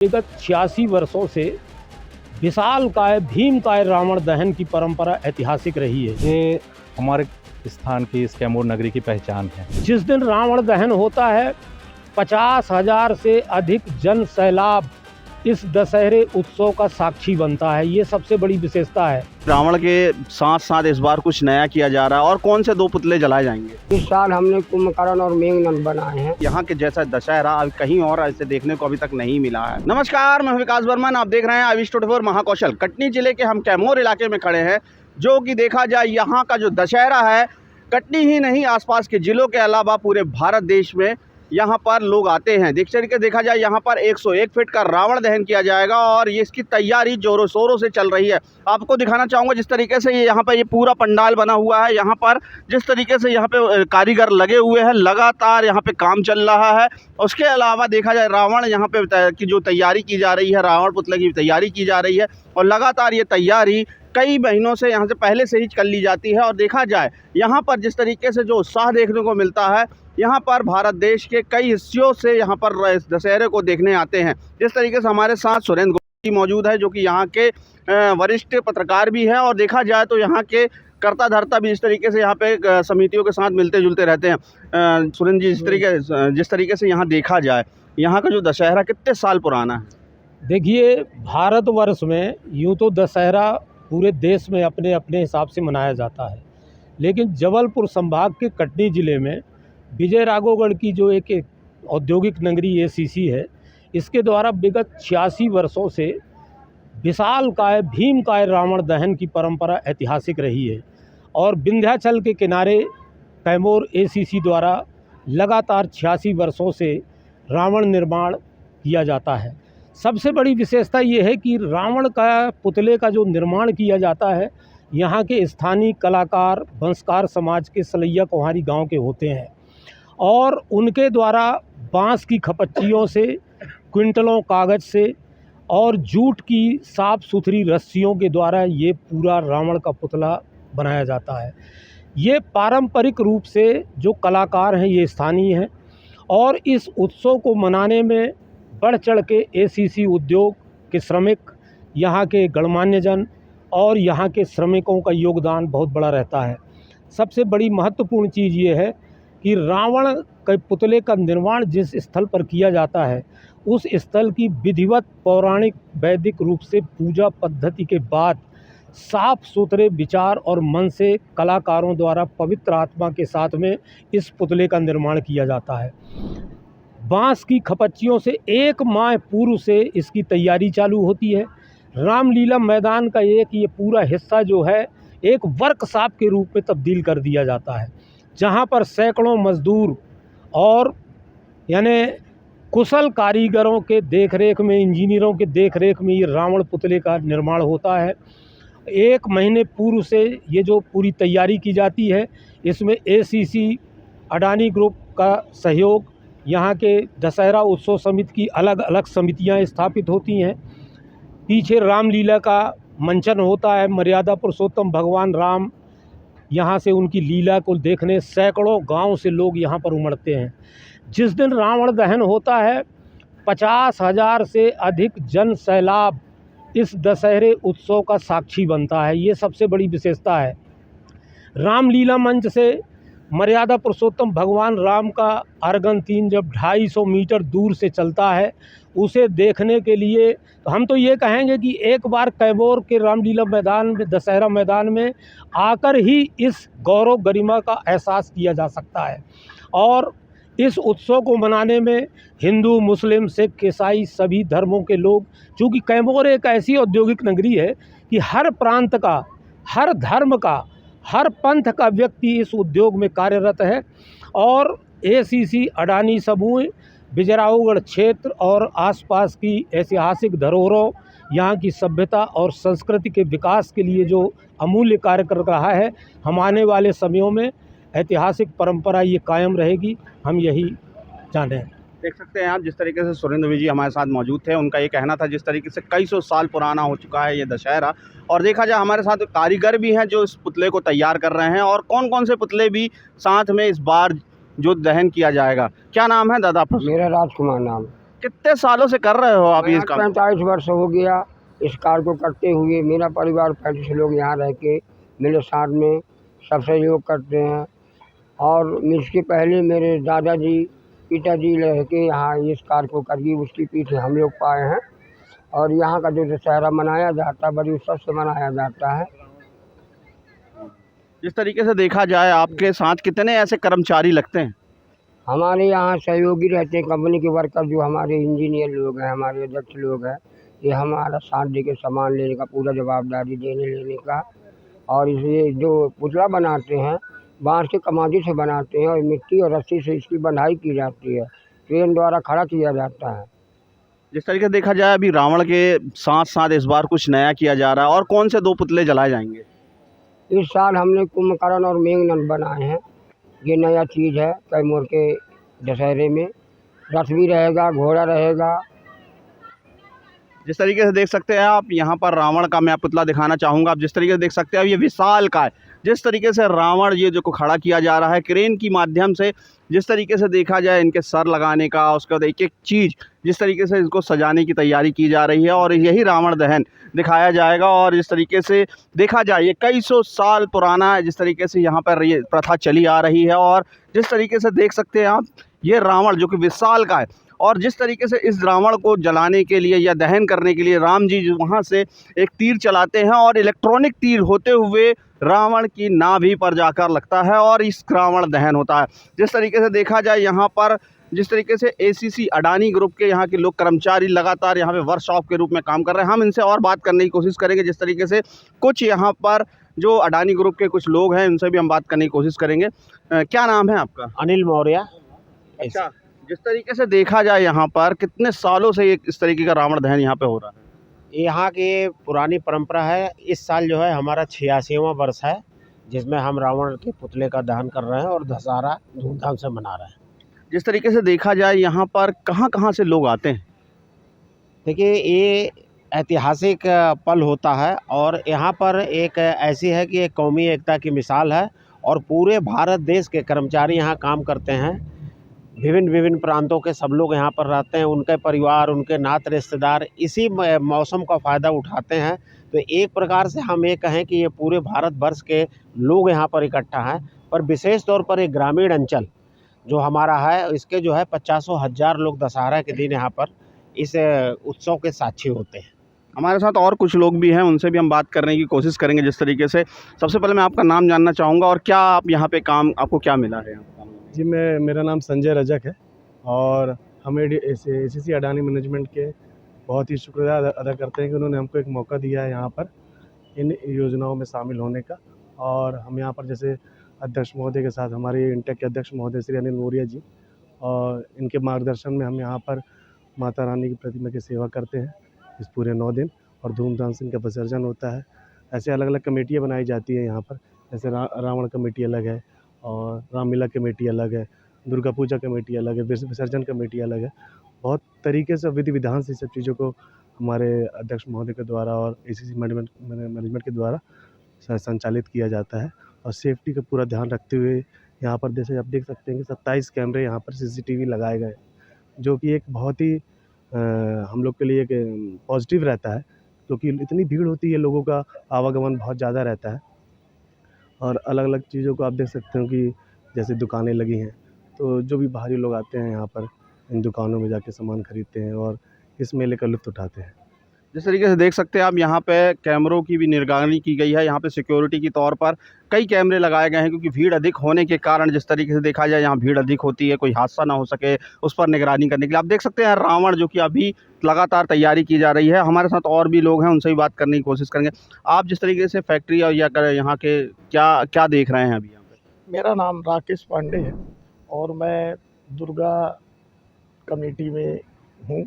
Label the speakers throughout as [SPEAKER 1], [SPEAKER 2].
[SPEAKER 1] विगत 86 वर्षों से विशालकाय भीमकाय रावण दहन की परंपरा ऐतिहासिक रही है।
[SPEAKER 2] ये हमारे स्थान की इस कैमूर नगरी की पहचान है।
[SPEAKER 1] जिस दिन रावण दहन होता है 50,000 से अधिक जन सैलाब इस दशहरे उत्सव का साक्षी बनता है। ये सबसे बड़ी विशेषता है।
[SPEAKER 3] रावण के साथ साथ इस बार कुछ नया किया जा रहा है। और कौन से दो पुतले जलाए जाएंगे?
[SPEAKER 4] इस साल हमने कुंभकर्ण और मेघनाद बनाए हैं।
[SPEAKER 3] यहाँ के जैसा दशहरा अभी कहीं और ऐसे देखने को अभी तक नहीं मिला है। नमस्कार, मैं विकास वर्मन, आप देख रहे हैं आविश 24 महाकौशल। कटनी जिले के हम कैमूर इलाके में खड़े हैं, जो कि देखा जाए यहाँ का जो दशहरा है, कटनी ही नहीं आसपास के जिलों के अलावा पूरे भारत देश में यहाँ पर लोग आते हैं। देखा जाए यहाँ पर 101 फीट का रावण दहन किया जाएगा और ये इसकी तैयारी जोरों शोरों से चल रही है। आपको दिखाना चाहूँगा जिस तरीके से ये यहाँ पर ये पूरा पंडाल बना हुआ है, यहाँ पर जिस तरीके से यहाँ पे कारीगर लगे हुए हैं, लगातार यहाँ पे काम चल रहा है। उसके अलावा देखा जाए रावण यहाँ पे की जो तैयारी की जा रही है, रावण पुतले की तैयारी की जा रही है और लगातार ये तैयारी कई महीनों से यहाँ से पहले से ही कर ली जाती है। और देखा जाए यहाँ पर जिस तरीके से जो उत्साह देखने को मिलता है, यहाँ पर भारत देश के कई हिस्सों से यहाँ पर इस दशहरे को देखने आते हैं। जिस तरीके से हमारे साथ सुरेंद्र गोविल मौजूद है, जो कि यहाँ के वरिष्ठ पत्रकार भी हैं और देखा जाए तो यहाँ के कर्ता धर्ता भी इस तरीके से यहाँ पे समितियों के साथ मिलते जुलते रहते हैं। सुरेंद्र जी, जिस तरीके से यहाँ देखा जाए, यहाँ का जो दशहरा कितने साल पुराना है?
[SPEAKER 1] देखिए, भारतवर्ष में यूँ तो दशहरा पूरे देश में अपने अपने हिसाब से मनाया जाता है, लेकिन जबलपुर संभाग के कटनी ज़िले में विजयराघवगढ़ की जो एक औद्योगिक नगरी एसीसी है, इसके द्वारा विगत 86 वर्षों से विशालकाय भीमकाय रावण दहन की परंपरा ऐतिहासिक रही है। और विंध्याचल के किनारे कैमूर एसीसी द्वारा लगातार 86 वर्षों से रावण निर्माण किया जाता है। सबसे बड़ी विशेषता ये है कि रावण का पुतले का जो निर्माण किया जाता है, यहाँ के स्थानीय कलाकार वंशकार समाज के सलैया कुम्हारी गांव के होते हैं और उनके द्वारा बांस की खपच्चियों से, क्विंटलों कागज़ से और जूट की साफ़ सुथरी रस्सियों के द्वारा ये पूरा रावण का पुतला बनाया जाता है। ये पारंपरिक रूप से जो कलाकार हैं ये स्थानीय हैं और इस उत्सव को मनाने में बढ़ चढ़ के एसीसी उद्योग के श्रमिक, यहाँ के गणमान्यजन और यहाँ के श्रमिकों का योगदान बहुत बड़ा रहता है। सबसे बड़ी महत्वपूर्ण चीज़ ये है कि रावण के पुतले का निर्माण जिस स्थल पर किया जाता है, उस स्थल की विधिवत पौराणिक वैदिक रूप से पूजा पद्धति के बाद साफ सुथरे विचार और मन से कलाकारों द्वारा पवित्र आत्मा के साथ में इस पुतले का निर्माण किया जाता है। बांस की खपच्चियों से 1 माह पूर्व से इसकी तैयारी चालू होती है। रामलीला मैदान का ये पूरा हिस्सा जो है एक वर्कशॉप के रूप में तब्दील कर दिया जाता है, जहां पर सैकड़ों मजदूर और यानी कुशल कारीगरों के देखरेख में, इंजीनियरों के देखरेख में ये रावण पुतले का निर्माण होता है। 1 महीने पूर्व से ये जो पूरी तैयारी की जाती है, इसमें एसीसी, अडानी ग्रुप का सहयोग, यहाँ के दशहरा उत्सव समिति की अलग अलग समितियाँ स्थापित होती हैं। पीछे रामलीला का मंचन होता है। मर्यादा पुरुषोत्तम भगवान राम यहाँ से उनकी लीला को देखने सैकड़ों गांव से लोग यहाँ पर उमड़ते हैं। जिस दिन रावण दहन होता है 50,000 से अधिक जन सैलाब इस दशहरे उत्सव का साक्षी बनता है। ये सबसे बड़ी विशेषता है। रामलीला मंच से मर्यादा पुरुषोत्तम भगवान राम का अर्गन 3 जब 250 मीटर दूर से चलता है, उसे देखने के लिए तो हम तो ये कहेंगे कि एक बार कैमूर के रामलीला मैदान में, दशहरा मैदान में आकर ही इस गौरव गरिमा का एहसास किया जा सकता है। और इस उत्सव को मनाने में हिंदू, मुस्लिम, सिख, ईसाई सभी धर्मों के लोग, चूँकि कैमूर एक ऐसी औद्योगिक नगरी है कि हर प्रांत का, हर धर्म का, हर पंथ का व्यक्ति इस उद्योग में कार्यरत है। और एसीसी, अडानी समूह, विजयराघवगढ़ क्षेत्र और आसपास की ऐतिहासिक धरोहरों, यहाँ की सभ्यता और संस्कृति के विकास के लिए जो अमूल्य कार्य कर रहा है, हम आने वाले समयों में ऐतिहासिक परंपरा ये कायम रहेगी, हम यही जानें।
[SPEAKER 3] देख सकते हैं आप जिस तरीके से सुरेंद्र जी हमारे साथ मौजूद थे, उनका ये कहना था जिस तरीके से कई सौ साल पुराना हो चुका है ये दशहरा। और देखा जाए हमारे साथ कारीगर भी हैं जो इस पुतले को तैयार कर रहे हैं। और कौन कौन से पुतले भी साथ में इस बार जो दहन किया जाएगा? क्या नाम है दादा आपका?
[SPEAKER 4] मेरा राजकुमार नाम।
[SPEAKER 3] कितने सालों से कर रहे हो आप ये काम?
[SPEAKER 4] 45 वर्ष हो गया इस कार को करते हुए। मेरा परिवार 35 लोग यहाँ रह के मेरे साथ में सब सहयोग करते हैं। और इसके पहले मेरे दादाजी पिताजी रह के यहाँ इस कार को करिए, उसके पीछे हम लोग पाए हैं। और यहाँ का जो दशहरा मनाया जाता है बड़ी उत्सव से मनाया जाता है।
[SPEAKER 3] जिस तरीके से देखा जाए आपके साथ कितने ऐसे कर्मचारी लगते हैं?
[SPEAKER 4] हमारे यहाँ सहयोगी रहते हैं कंपनी के वर्कर, जो हमारे इंजीनियर लोग हैं, हमारे अध्यक्ष लोग हैं। ये हमारा साथ दे के सामान लेने का पूरा जवाबदारी देने लेने का। और इसे जो पुतला बनाते हैं बांस के कमादी से बनाते हैं और मिट्टी और रस्सी से इसकी बंधाई की जाती है, ट्रेन द्वारा खड़ा किया जाता है।
[SPEAKER 3] जिस तरीके से देखा जाए अभी रावण के साथ साथ इस बार कुछ नया किया जा रहा है, और कौन से 2 पुतले जलाए जाएंगे?
[SPEAKER 4] इस साल हमने कुंभकर्ण और मेघनाद बनाए हैं। ये नया चीज़ है कैमूर के दशहरे में। रथ भी रहेगा, घोड़ा रहेगा।
[SPEAKER 3] जिस तरीके से देख सकते हैं आप यहाँ पर रावण का मैं पुतला दिखाना चाहूँगा। आप जिस तरीके से देख सकते हैं अब ये विशाल का है। जिस तरीके से रावण ये जो को खड़ा किया जा रहा है क्रेन की माध्यम से, जिस तरीके से देखा जाए इनके सर लगाने का, उसके बाद एक एक चीज़ जिस तरीके से इसको सजाने की तैयारी की जा रही है, और यही रावण दहन दिखाया जाएगा। और जिस तरीके से देखा जाए ये कई सौ साल पुराना है, जिस तरीके से यहाँ पर ये प्रथा चली आ रही है। और जिस तरीके से देख सकते हैं आप ये रावण जो कि विशाल का है, और जिस तरीके से इस रावण को जलाने के लिए या दहन करने के लिए राम जी जो वहाँ से एक तीर चलाते हैं, और इलेक्ट्रॉनिक तीर होते हुए रावण की नाभि पर जाकर लगता है और इस रावण दहन होता है। जिस तरीके से देखा जाए यहाँ पर जिस तरीके से एसीसी अडानी ग्रुप के यहाँ के लोग कर्मचारी लगातार यहाँ पे वर्कशॉप के रूप में काम कर रहे हैं। हम इनसे और बात करने की कोशिश करेंगे। जिस तरीके से कुछ यहाँ पर जो अडानी ग्रुप के कुछ लोग हैं उनसे भी हम बात करने की कोशिश करेंगे। क्या नाम है आपका?
[SPEAKER 1] अनिल मौर्य।
[SPEAKER 3] अच्छा, जिस तरीके से देखा जाए यहाँ पर कितने सालों से ये इस तरीके का रावण दहन यहाँ पे हो रहा है?
[SPEAKER 1] यहाँ की पुरानी परंपरा है। इस साल जो है हमारा 86वां वर्ष है जिसमें हम रावण के पुतले का दहन कर रहे हैं और दशहरा धूमधाम से मना रहे हैं।
[SPEAKER 3] जिस तरीके से देखा जाए यहाँ पर कहाँ से लोग आते हैं?
[SPEAKER 1] देखिए ये ऐतिहासिक पल होता है और यहाँ पर एक ऐसी है कि एक कौमी एकता की मिसाल है और पूरे भारत देश के कर्मचारी यहाँ काम करते हैं। विभिन्न प्रांतों के सब लोग यहाँ पर रहते हैं, उनके परिवार, उनके नात रिश्तेदार इसी मौसम का फ़ायदा उठाते हैं। तो एक प्रकार से हम ये कहें कि ये पूरे भारत वर्ष के लोग यहाँ पर इकट्ठा हैं। पर विशेष तौर पर एक ग्रामीण अंचल जो हमारा है इसके जो है 50,000 लोग दशहरा के दिन यहाँ पर इस उत्सव के साक्षी होते हैं।
[SPEAKER 3] हमारे साथ और कुछ लोग भी हैं, उनसे भी हम बात करने की कोशिश करेंगे। जिस तरीके से सबसे पहले मैं आपका नाम जानना चाहूँगा और क्या आप यहाँ पे काम आपको क्या मिला है?
[SPEAKER 5] जी मेरा नाम संजय रजक है और हमें एसीसी अडानी मैनेजमेंट के बहुत ही शुक्रिया अदा करते हैं कि उन्होंने हमको एक मौका दिया है यहाँ पर इन योजनाओं में शामिल होने का। और हम यहाँ पर जैसे अध्यक्ष महोदय के साथ हमारे इंटेक के अध्यक्ष महोदय श्री अनिल मौर्य जी और इनके मार्गदर्शन में हम यहाँ पर माता रानी की प्रतिमा की सेवा करते हैं इस पूरे 9 दिन और धूमधाम से इनका विसर्जन होता है। ऐसे अलग अलग कमेटियाँ बनाई जाती हैं यहाँ पर, जैसे रावण कमेटी अलग है और रामलीला कमेटी अलग है, दुर्गा पूजा कमेटी अलग है, विसर्जन कमेटी अलग है। बहुत तरीके से विधि विधान से सब चीज़ों को हमारे अध्यक्ष महोदय के द्वारा और एसीसी मैनेजमेंट के द्वारा संचालित किया जाता है। और सेफ्टी का पूरा ध्यान रखते हुए यहाँ पर जैसे आप देख सकते हैं कि 27 कैमरे यहाँ पर CCTV लगाए गए, जो कि एक बहुत ही हम लोग के लिए एक पॉजिटिव रहता है, क्योंकि इतनी भीड़ होती है, लोगों का आवागमन बहुत ज़्यादा रहता है। और अलग अलग चीज़ों को आप देख सकते हो कि जैसे दुकानें लगी हैं, तो जो भी बाहरी लोग आते हैं यहाँ पर इन दुकानों में जाके सामान खरीदते हैं और इस मेले का लुत्फ़ उठाते हैं।
[SPEAKER 3] जिस तरीके से देख सकते हैं आप यहाँ पे कैमरों की भी निगरानी की गई है। यहाँ पे सिक्योरिटी के तौर पर कई कैमरे लगाए गए हैं, क्योंकि भीड़ अधिक होने के कारण जिस तरीके से देखा जाए यहाँ भीड़ अधिक होती है, कोई हादसा ना हो सके उस पर निगरानी करने के लिए। आप देख सकते हैं रावण जो कि अभी लगातार तैयारी की जा रही है। हमारे साथ और भी लोग हैं, उनसे भी बात करने की कोशिश करेंगे। आप जिस तरीके से फैक्ट्री और या यहाँ के क्या देख रहे हैं अभी यहाँ पे?
[SPEAKER 6] मेरा नाम राकेश पांडे है और मैं दुर्गा कमेटी में हूँ।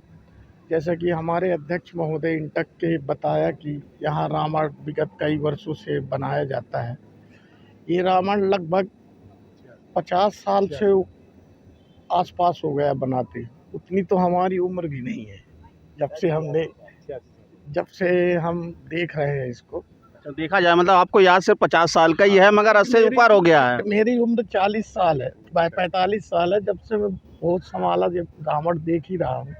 [SPEAKER 6] जैसा कि हमारे अध्यक्ष महोदय इंटक के बताया कि यहाँ रावण विगत कई वर्षों से बनाया जाता है। ये रावण लगभग 50 साल से आसपास हो गया बनाते। उतनी तो हमारी उम्र भी नहीं है जब से हम देख रहे हैं इसको।
[SPEAKER 3] तो देखा जाए मतलब आपको याद सिर्फ 50 साल का ही है, मगर 80 ऊपर हो गया है।
[SPEAKER 6] मेरी उम्र 40 साल है, 45 साल है। जब से मैं बहुत संभाला, जब रावण देख ही रहा हूँ।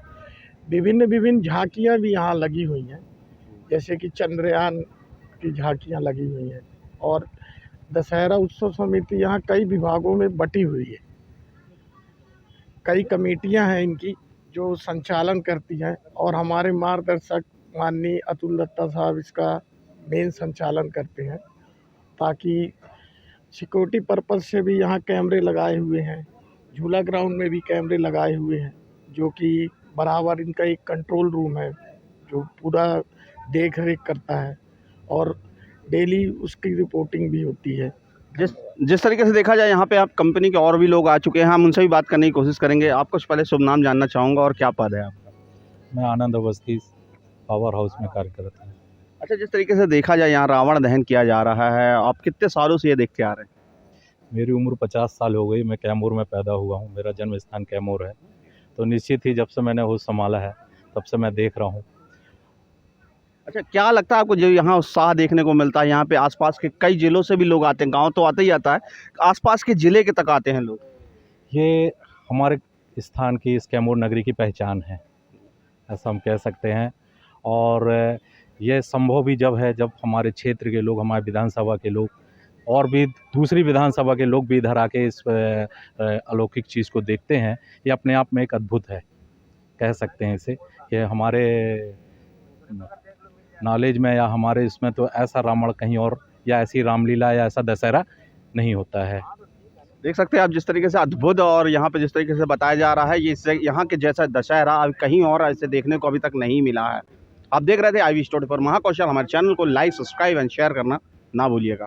[SPEAKER 6] विभिन्न विभिन्न झांकियाँ भी यहाँ लगी हुई हैं, जैसे कि चंद्रयान की झांकियाँ लगी हुई हैं। और दशहरा उत्सव समिति यहाँ कई विभागों में बटी हुई है। कई कमेटियाँ हैं इनकी जो संचालन करती हैं, और हमारे मार्गदर्शक माननीय अतुल दत्ता साहब इसका मेन संचालन करते हैं, ताकि सिक्योरिटी पर्पज़ से भी यहाँ कैमरे लगाए हुए हैं। झूला ग्राउंड में भी कैमरे लगाए हुए हैं, जो कि बराबर इनका एक कंट्रोल रूम है जो पूरा देख रेख करता है, और डेली उसकी रिपोर्टिंग भी होती है।
[SPEAKER 3] जिस तरीके से देखा जाए यहाँ पे आप कंपनी के और भी लोग आ चुके हैं, हम उनसे भी बात करने की कोशिश करेंगे। आपको पहले शुभ नाम जानना चाहूँगा और क्या पद है आपका?
[SPEAKER 2] मैं आनंद अवस्थी पावर हाउस में कार्यरत हूँ।
[SPEAKER 3] अच्छा, जिस तरीके से देखा जाए यहाँ रावण दहन किया जा रहा है, आप कितने सालों से ये देखते आ रहे हैं?
[SPEAKER 2] मेरी उम्र 50 साल हो गई। मैं कैमूर में पैदा हुआ हूँ, मेरा जन्म स्थान कैमूर है। तो निश्चित ही जब से मैंने होश संभाला है तब से मैं देख रहा हूँ।
[SPEAKER 3] अच्छा, क्या लगता है आपको जो यहाँ उत्साह देखने को मिलता है? यहाँ पे आसपास के कई जिलों से भी लोग आते हैं, गांव तो आता ही आता है, आसपास के ज़िले के तक आते हैं लोग।
[SPEAKER 2] ये हमारे स्थान की, इस कैमूर नगरी की पहचान है, ऐसा हम कह सकते हैं। और यह संभव भी जब है जब हमारे क्षेत्र के लोग, हमारे विधानसभा के लोग और भी दूसरी विधानसभा के लोग भी इधर आके इस अलौकिक चीज़ को देखते हैं। ये अपने आप में एक अद्भुत है, कह सकते हैं इसे। ये हमारे नॉलेज में या हमारे इसमें तो ऐसा रावण कहीं और या ऐसी रामलीला या ऐसा दशहरा नहीं होता है।
[SPEAKER 3] देख सकते हैं आप जिस तरीके से अद्भुत और यहाँ पे जिस तरीके से बताया जा रहा है, ये यहाँ के जैसा दशहरा अभी कहीं और ऐसे देखने को अभी तक नहीं मिला है। आप देख रहे थे IB स्टूडियो पर महाकौशल। हमारे चैनल को लाइक, सब्सक्राइब एंड शेयर करना ना भूलिएगा।